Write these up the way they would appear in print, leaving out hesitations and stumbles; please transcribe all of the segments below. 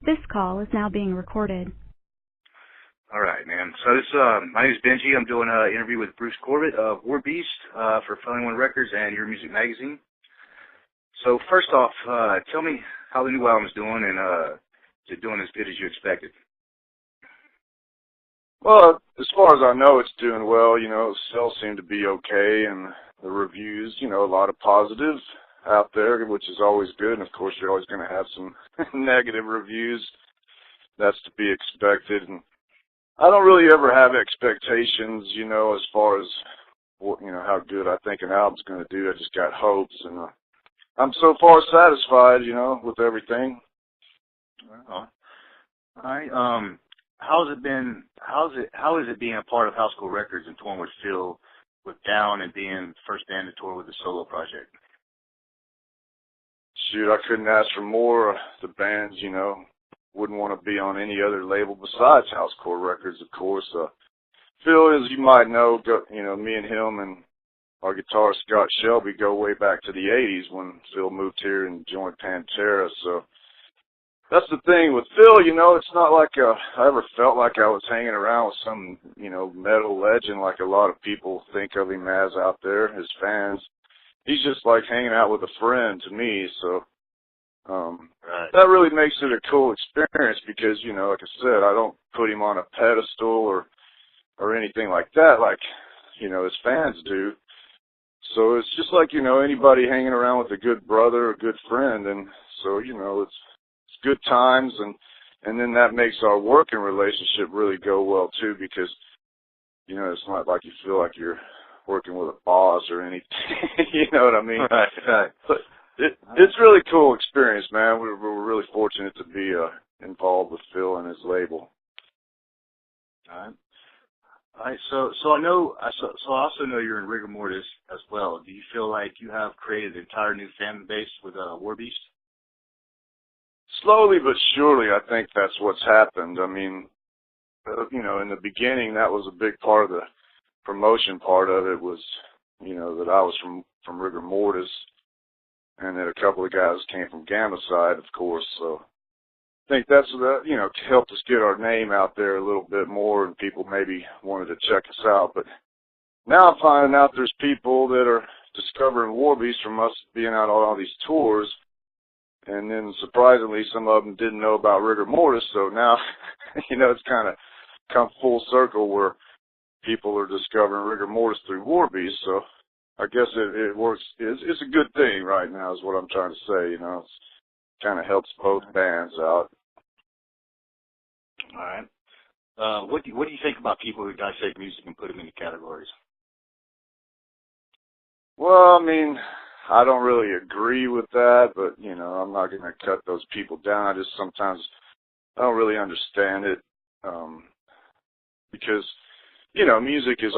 This call is now being recorded. All right, man. So this, my name is Benji. I'm doing an interview with Bruce Corbett of Warbast for Felony1 Records and Your Music Magazine. So first off, tell me how the new album is doing, and is it doing as good as you expected? Well, as far as I know, it's doing well. You know, sales seem to be okay, and the reviews, you know, a lot of positives out there, which is always good. And of course, you're always going to have some negative reviews. That's to be expected. And I don't really ever have expectations, you know, as far as what, you know, how good I think an album's going to do. I just got hopes, and I'm so far satisfied, you know, with everything. All right. How has it being a part of House School Records and touring with Phil, with Down, and being first band to tour with the solo project? Shoot, I couldn't ask for more. The bands, you know, wouldn't want to be on any other label besides House School Records, of course. Phil, as you might know, you know, me and him and our guitarist Scott Shelby go way back to the 80s when Phil moved here and joined Pantera, so that's the thing with Phil, you know, it's not like I ever felt like I was hanging around with some, you know, metal legend like a lot of people think of him as out there, his fans. He's just like hanging out with a friend to me, so right. That really makes it a cool experience because, you know, like I said, I don't put him on a pedestal or anything like that like, you know, his fans do. So it's just like, you know, anybody hanging around with a good brother or good friend, and so, you know, it's good times, and then that makes our working relationship really go well too, because, you know, it's not like you feel like you're working with a boss or anything. You know what I mean? Right. But it's really cool experience, man. We're really fortunate to be involved with Phil and his label. All right. So I also know you're in rigor mortis as well. Do you feel like you have created an entire new fan base with Warbast? Slowly but surely, I think that's what's happened. I mean, you know, in the beginning, that was a big part of the promotion part of it was, you know, that I was from rigor mortis, and that a couple of guys came from Gamma Side, of course. So I think that's what, you know, helped us get our name out there a little bit more, and people maybe wanted to check us out. But now I'm finding out there's people that are discovering Warbast from us being out on all these tours. And then, surprisingly, some of them didn't know about rigor mortis, so now, you know, it's kind of come full circle where people are discovering rigor mortis through Warbast, so I guess it works. It's a good thing right now is what I'm trying to say, you know. It kind of helps both bands out. All right. What do you think about people who dissect music and put them into categories? Well, I mean, I don't really agree with that, but, you know, I'm not going to cut those people down. I just sometimes I don't really understand it because, you know, music is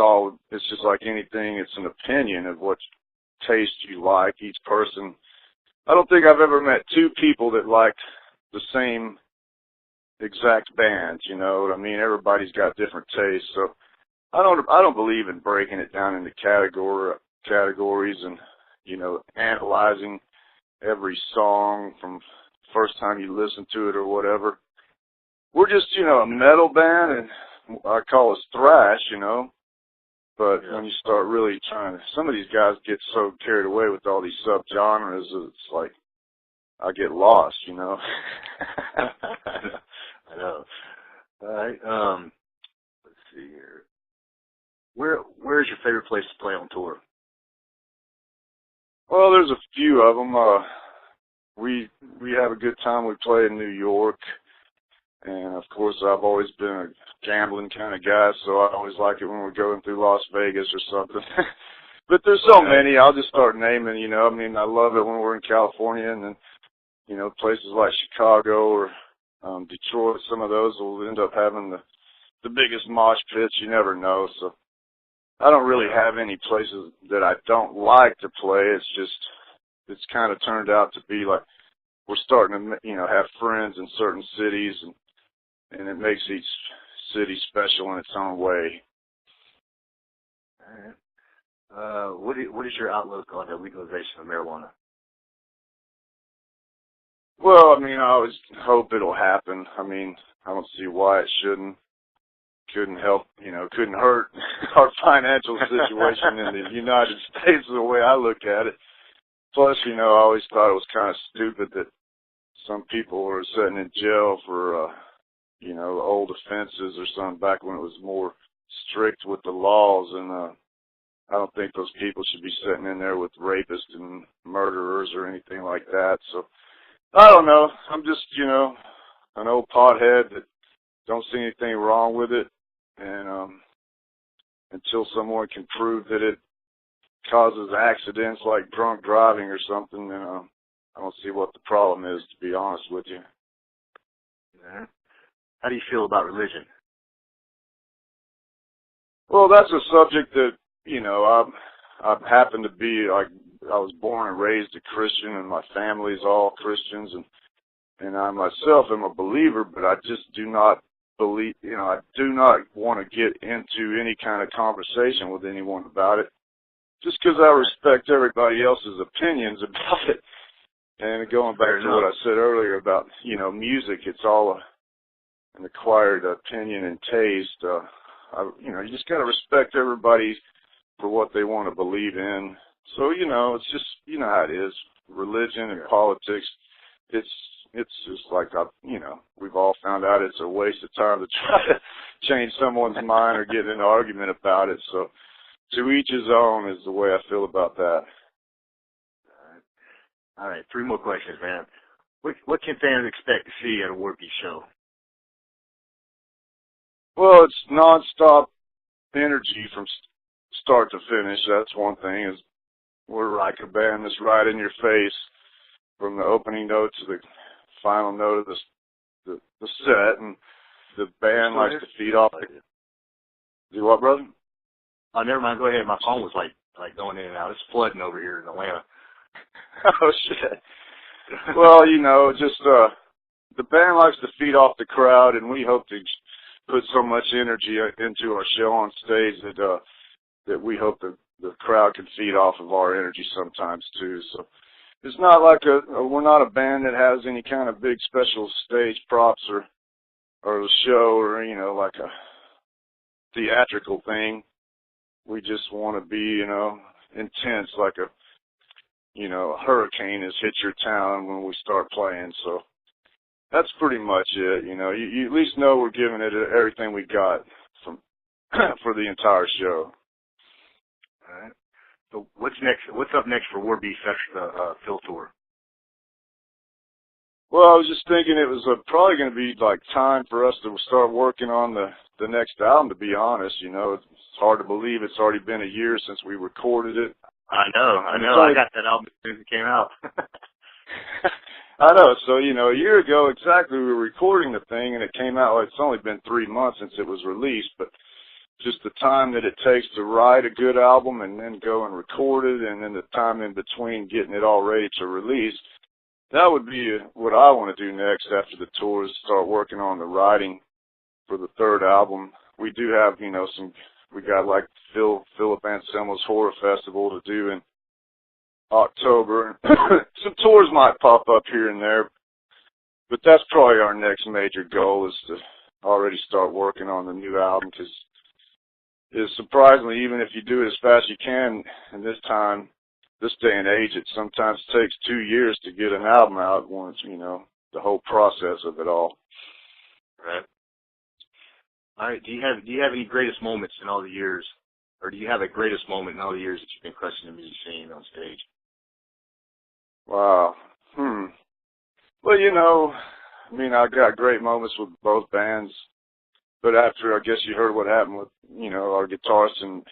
it's just like anything. It's an opinion of what taste you like, each person. I don't think I've ever met two people that liked the same exact bands, you know what I mean? Everybody's got different tastes, so I don't believe in breaking it down into categories and, you know, analyzing every song from the first time you listen to it or whatever. We're just, you know, a metal band, and I call us thrash, you know. But when you start really some of these guys get so carried away with all these subgenres, it's like I get lost, you know. I know. All right. Let's see here. Where's your favorite place to play on tour? Well, there's a few of them. We have a good time. We play in New York, and of course, I've always been a gambling kind of guy, so I always like it when we're going through Las Vegas or something. But there's so many. I'll just start naming. You know, I mean, I love it when we're in California, and then, you know, places like Chicago or Detroit. Some of those will end up having the biggest mosh pits. You never know. So I don't really have any places that I don't like to play. It's kind of turned out to be like we're starting to, you know, have friends in certain cities, and it makes each city special in its own way. All right. What is your outlook on the legalization of marijuana? Well, I mean, I always hope it'll happen. I mean, I don't see why it shouldn't. Couldn't help, couldn't hurt our financial situation in the United States the way I look at it. Plus, I always thought it was kind of stupid that some people were sitting in jail for, old offenses or something back when it was more strict with the laws. And I don't think those people should be sitting in there with rapists and murderers or anything like that. So, I don't know. I'm just, an old pothead that don't see anything wrong with it. And until someone can prove that it causes accidents like drunk driving or something, then I don't see what the problem is, to be honest with you. Yeah. How do you feel about religion? Well, that's a subject that, I happen to be, I was born and raised a Christian, and my family's all Christians, and I myself am a believer, but I just do not believe, I do not want to get into any kind of conversation with anyone about it, just because I respect everybody else's opinions about it. And going back to what I said earlier about, music, it's all an acquired opinion and taste. You just got to respect everybody for what they want to believe in. So, it's just, how it is. Religion and politics, it's just like, we've all found out it's a waste of time to try to change someone's mind or get in an argument about it. So to each his own is the way I feel about that. All right, 3 more questions, man. What can fans expect to see at a Warbast show? Well, it's nonstop energy from start to finish. That's one thing. Is we're like a band that's right in your face from the opening note to the final note of the set, and the band likes to feed off the... Do what, brother? Oh, never mind. Go ahead. My phone was like going in and out. It's flooding over here in Atlanta. Oh, shit. Well, just the band likes to feed off the crowd, and we hope to put so much energy into our show on stage that we hope the crowd can feed off of our energy sometimes too. So it's not like we're not a band that has any kind of big special stage props or a show or like a theatrical thing. We just want to be intense, like a hurricane has hit your town when we start playing. So that's pretty much it. You at least know we're giving it everything we got for the entire show. All right. So what's next? What's up next for Warbast Phil tour? Well, I was just thinking it was probably going to be like time for us to start working on the next album. To be honest, it's hard to believe it's already been a year since we recorded it. I know. I got that album as soon as it came out. I know. So, a year ago exactly, we were recording the thing, and it came out. It's only been 3 months since it was released, but just the time that it takes to write a good album and then go and record it, and then the time in between getting it all ready to release, that would be what I want to do next after the tour, is start working on the writing for the 3rd album. We do have, we got like Philip Anselmo's Horror Festival to do in October. Some tours might pop up here and there, but that's probably our next major goal, is to already start working on the new album, because surprisingly, even if you do it as fast as you can in this day and age, it sometimes takes 2 years to get an album out once, the whole process of it all. Right. All right. Do you have any greatest moments in all the years, or do you have a greatest moment in all the years that you've been crushing the music scene on stage? Wow. Well, I got great moments with both bands, but after, I guess you heard what happened with, our guitarist and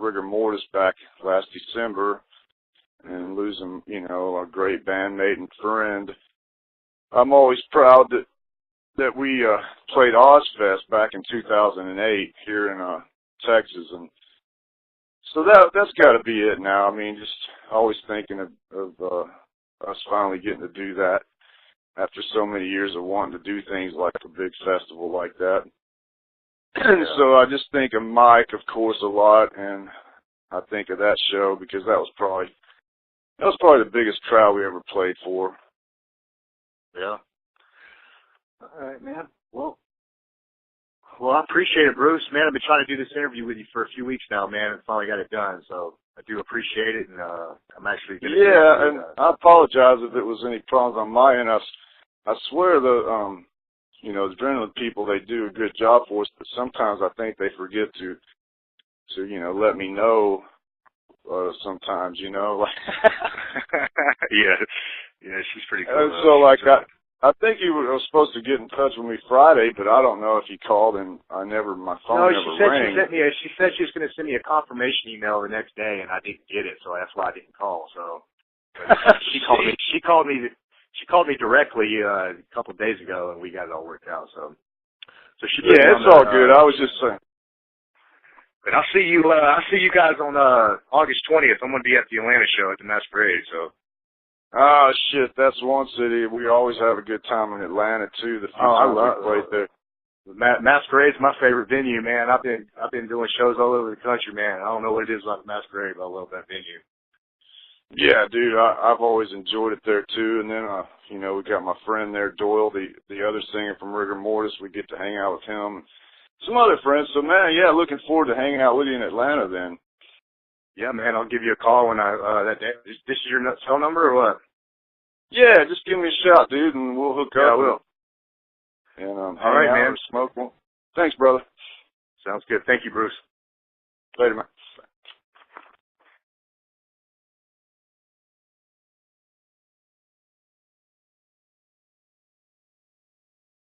rigor mortis back last December, and losing, a great bandmate and friend, I'm always proud that we played Ozfest back in 2008 here in Texas, and so that's got to be it now. Just always thinking of us finally getting to do that after so many years of wanting to do things like a big festival like that. And so I just think of Mike, of course, a lot, and I think of that show because that was probably the biggest crowd we ever played for. Yeah. All right, man. Well, I appreciate it, Bruce. Man, I've been trying to do this interview with you for a few weeks now, man, and finally got it done. So I do appreciate it, and I'm actually going to. Yeah, and I apologize if it was any problems on my end. I swear the the adrenaline people, they do a good job for us, but sometimes I think they forget to let me know. Sometimes, like. Yeah, she's pretty cool. So I think he was supposed to get in touch with me Friday, but I don't know if he called and my phone never rang. She said she was going to send me a confirmation email the next day, and I didn't get it, so that's why I didn't call. So she called me directly a couple of days ago, and we got it all worked out. So she. Yeah, it's all good. I was just saying. But I'll see you guys on August 20th. I'm going to be at the Atlanta show at the Masquerade. So. Oh shit, that's one city. We always have a good time in Atlanta too. I love right there. Masquerade's my favorite venue, man. I've been doing shows all over the country, man. I don't know what it is about the Masquerade, but I love that venue. Yeah, dude, I've always enjoyed it there too. And then we got my friend there, Doyle, the other singer from Rigor Mortis. We get to hang out with him. Some other friends. So man, yeah, looking forward to hanging out with you in Atlanta then. Yeah, man, I'll give you a call when that day. This is your cell number or what? Yeah, just give me a shout, dude, and we'll hook up. Yeah, I will. And all right, man. Smoke one. Thanks, brother. Sounds good. Thank you, Bruce. Later, man.